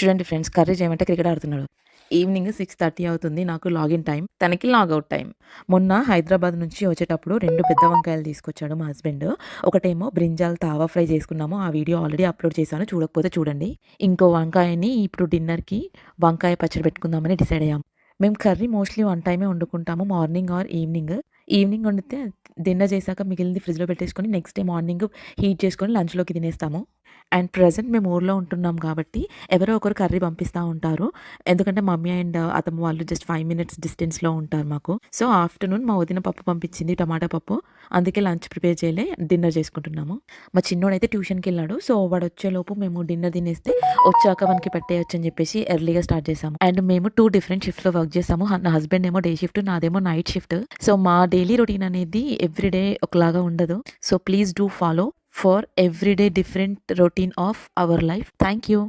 చూడండి friends, curry చేయమంటే cricket ఆడుతున్నాడు. ఈవినింగ్ 6:30 అవుతుంది. నాకు లాగిన్ టైం, తనకి లాగౌట్ టైం. మొన్న హైదరాబాద్ నుంచి వచ్చేటప్పుడు 2 పెద్ద వంకాయలు తీసుకొచ్చాడు మా హస్బెండ్. ఒకటేమో బ్రింజాల్ తావా ఫ్రై చేసుకున్నాము. ఆ వీడియో ఆల్రెడీ అప్లోడ్ చేశాను, చూడకపోతే చూడండి. ఇంకో వంకాయని ఇప్పుడు డిన్నర్‌కి వంకాయ పచ్చడి పెట్టుకుందామని డిసైడ్ అయ్యాం. మేము కర్రీ మోస్ట్‌లీ వన్ టైమే వండుకుంటాము, మార్నింగ్ ఆర్ ఈవినింగ్. ఈవినింగ్ వండితే డిన్నర్ చేశాక మిగిలింది ఫ్రిడ్జ్‌లో పెట్టేసుకొని నెక్స్ట్ డే మార్నింగ్ హీట్ చేసుకొని లంచ్‌లోకి తినేస్తాము. అండ్ ప్రెజెంట్ మేము ఊర్లో ఉంటున్నాం కాబట్టి ఎవరో ఒకరు కర్రీ పంపిస్తూ ఉంటారు. ఎందుకంటే మమ్మీ అండ్ అత్తమ్మ వాళ్ళు జస్ట్ 5 మినిట్స్ డిస్టెన్స్‌లో ఉంటారు మాకు. సో, ఆఫ్టర్‌నూన్ మా వదిన పప్పు పంపించింది, టమాటా పప్పు. అందుకే లంచ్ ప్రిపేర్ చేయలే, డిన్నర్ చేసుకుంటున్నాము. మా చిన్నోడైతే ట్యూషన్‌కెళ్ళాడు. సో, వాడొచ్చేలోపు మేము డిన్నర్ తినేస్తే వచ్చాక వానికి పెట్టేయొచ్చని చెప్పేసి ఎర్లీగా స్టార్ట్ చేశాము. అండ్ మేము 2 డిఫరెంట్ షిఫ్ట్‌లో వర్క్ చేసాము. నా హస్బెండ్ ఏమో డే షిఫ్ట్, నాదేమో నైట్ షిఫ్ట్. సో, మా డైలీ రొటీన్ అనేది ఎవ్రీడే ఒకలాగా ఉండదు. So, please do follow for everyday different routine of our life. Thank you.